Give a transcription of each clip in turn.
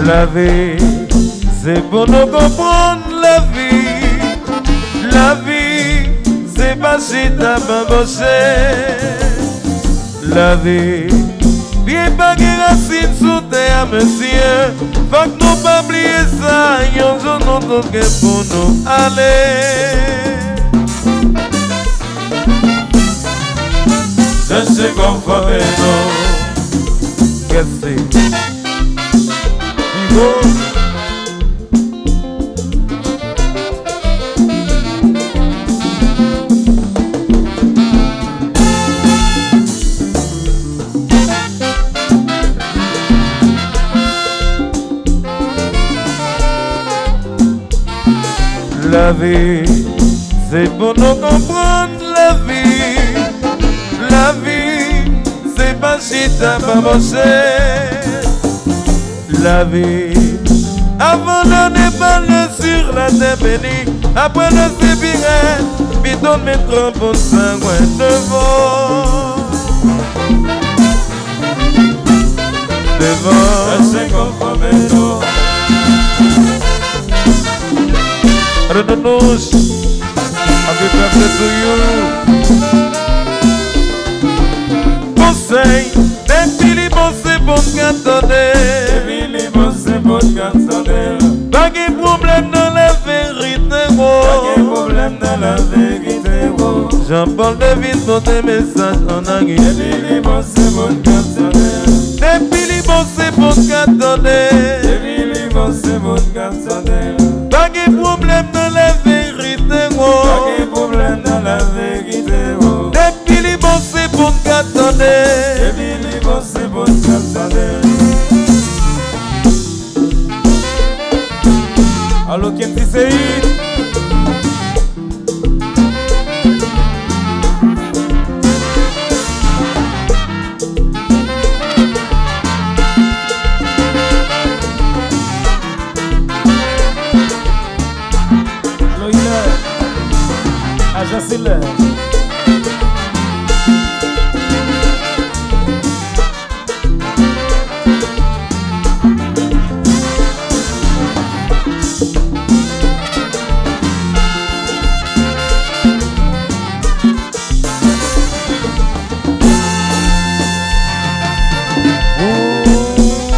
La vie, c'est pour nous comprendre la vie. La vie, c'est pas si t'as pas bossé. La vie, bien pas de racines sous terre, monsieur. Faut que nous pas oublier ça, yon zone nous que pour nous aller. Je sais qu'on fait non. Qu'est-ce que c'est? La vie, c'est pour nous comprendre la vie. La vie, c'est pas si t'as pas bossé. La vie, avant de déballer sur la terre bénie, après le sépiret, bidon mettre pour sangouin devant. Devant, je sais qu'on va mettre. Redonous, avec la tête de you. Conseil, depuis les bons c'est bon qu'attendez. Depuis les bons c'est bon qu'attendez. Pas de problème dans la vérité, gros. Pas de problème dans la vérité, gros. Jean-Paul David pour des messages en anglais. Depuis les bons c'est bon qu'attendez. Depuis les bons c'est bon qu'attendez. Depuis les bons c'est bon qu'attendez. Pas de problème dans la vérité, gros. Pas de problème dans la vérité, gros. Depuis les bons c'est bon qu'attendez. Depuis les bons c'est bon qu'attendez. Allo Kenti Seyd. Agacile.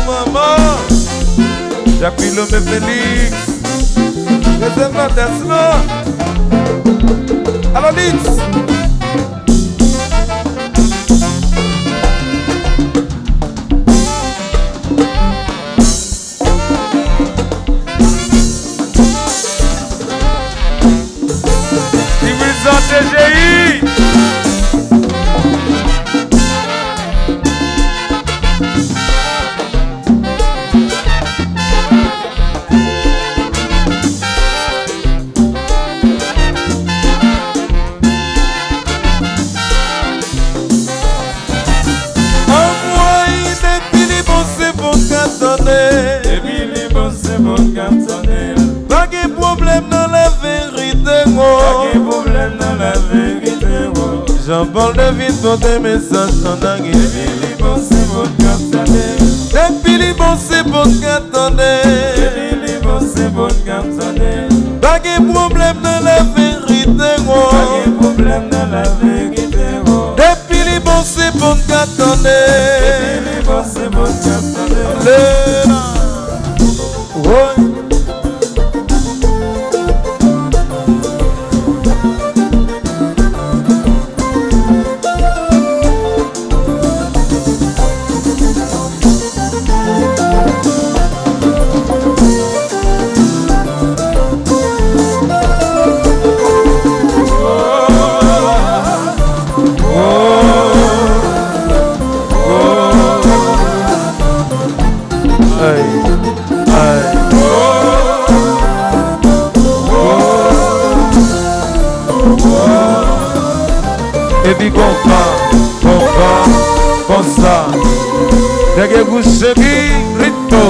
Maman, j'appuie l'homme Félix. Deuxième intéressement. Alors Litz. Division TGI. Pas de problème dans la vérité, gros. Pas de problème dans la vérité, gros. Jean-Paul David pour des messages en anglais. Depuis les bons c'est bon qu'attendez. Depuis les bons c'est bon qu'attendez. Depuis les bons c'est bon qu'attendez. Pas de problème dans la vérité, gros. Pas de problème dans la vérité, gros. Depuis les bons c'est bon qu'attendez. Depuis les bons c'est bon qu'attendez. Et puis comme ça, dès que vous savez, rito,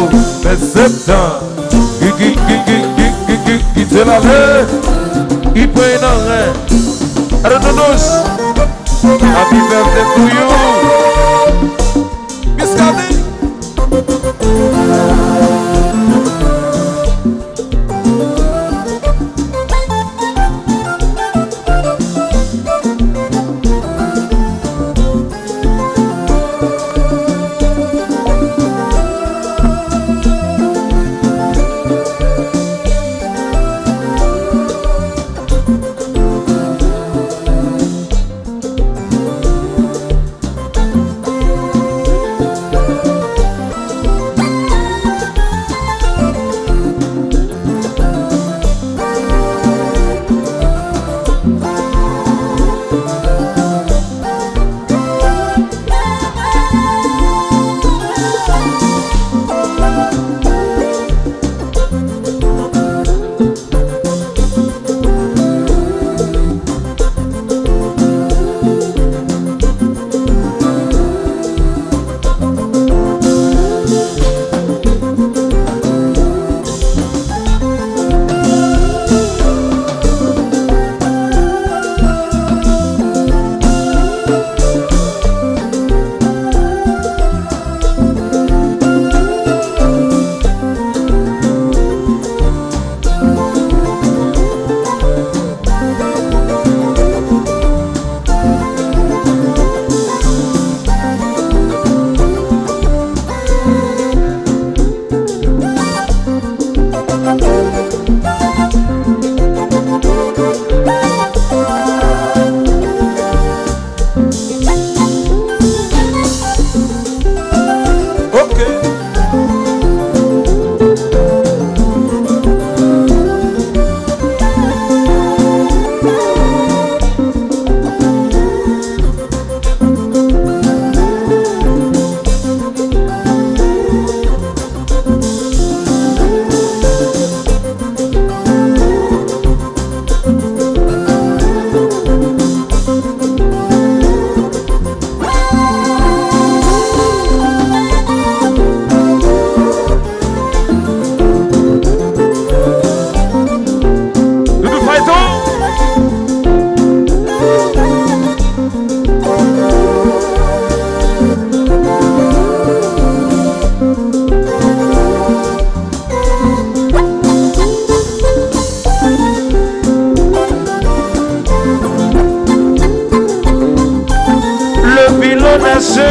mais septembre, qui te la lève, il peut y en avoir. Redonous, happy birthday to you, Miss Caddy.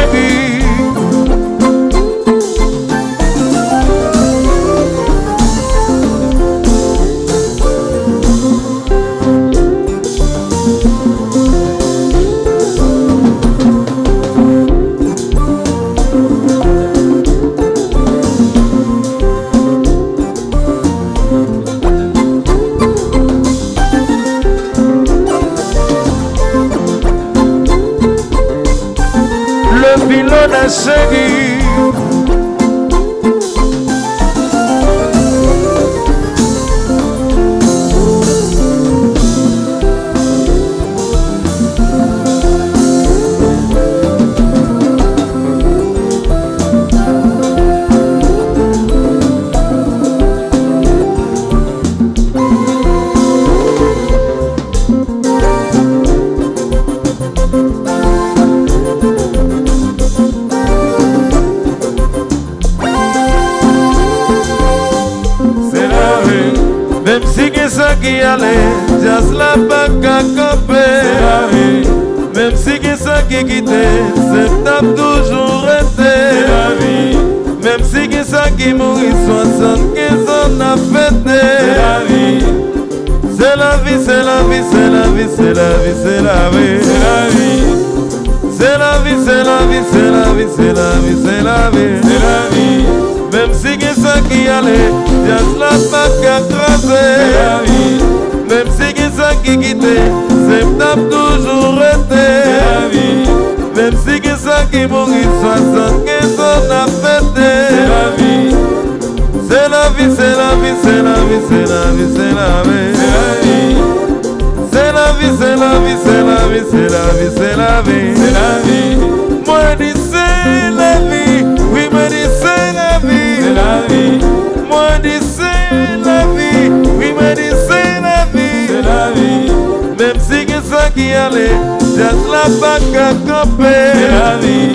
chérie. La chérie, même si que ça qui allait, jazz la bac à camper. Même si que ça qui quittait, c'est tape toujours resté. Même si que ça qui mourit, 75 ans a fêté. C'est la vie, c'est la vie, c'est la vie, c'est la vie, c'est la vie. C'est la vie, c'est la vie, c'est la vie, c'est la vie, c'est la vie, c'est la vie. Même si que ça qui allait, jazz la bac à craser. Même si que ça qui quittait, c'est tape toujours resté. Même si que ça qui mourit, 75 ans a fêté. C'est la vie, c'est la vie, c'est la vie, c'est la vie, c'est la vie. C'est la vie, c'est la vie, c'est la vie, c'est la vie, c'est la vie, c'est la vie. Moi dis c'est la vie, oui moi dis c'est la vie, c'est la vie. Moi dis c'est la vie, oui moi dis c'est la vie, c'est la vie. Même si que ça qui allait, jazz la bac à camper. C'est la vie.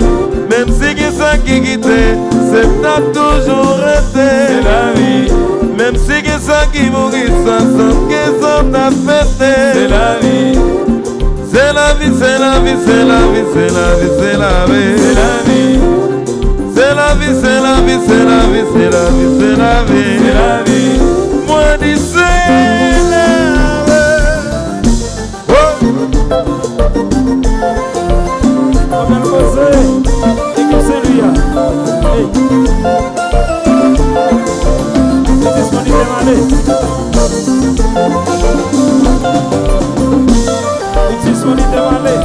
Même si que ça qui quittait, c'est t'as toujours resté. C'est la vie. Même si que ça qui mourit, 75 ans a fêté. C'est la vie. C'est la vie, c'est la vie, c'est la vie, c'est la vie, c'est la vie, c'est la vie. C'est la vie, c'est la vie, c'est la vie, c'est la vie, c'est la vie, c'est la vie. Moi dis c'est la vie. Oh. On va le poser. Et que c'est lui. Hey. C'est disponible à aller. C'est disponible à aller.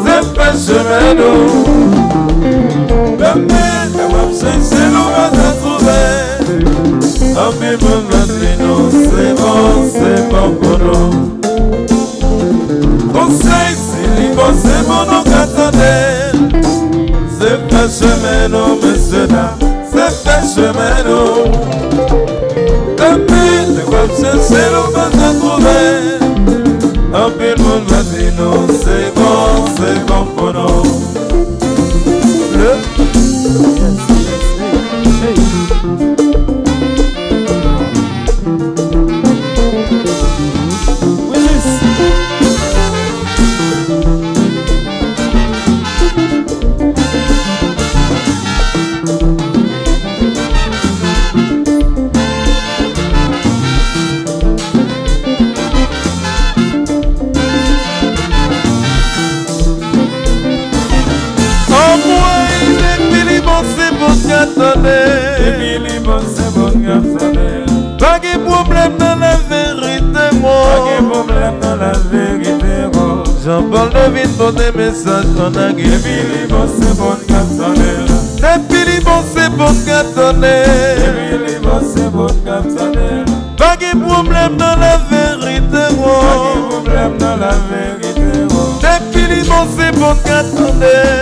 C'est pas chemin, la mer, c'est nous va se trouver. En vivant maintenant, c'est bon pour nous. Conseil, c'est bon, nous attendez. C'est pas chemin, monsieur, c'est pas chemin, la mer, c'est nous va se trouver. Un peu de monde va dire non, c'est bon pour nous. Pas de problème dans la vérité, moi. Pas de problème dans la vérité, moi. Jean-Paul devine pour des messages qu'on a guéri. Depuis bon, c'est bon capsonner. Depuis bon, c'est bon capsonner. Depuis bon, c'est bon capsonner. Pas de problème dans la vérité, moi. Pas de problème dans la vérité, moi. Depuis bon, c'est bon capsonner.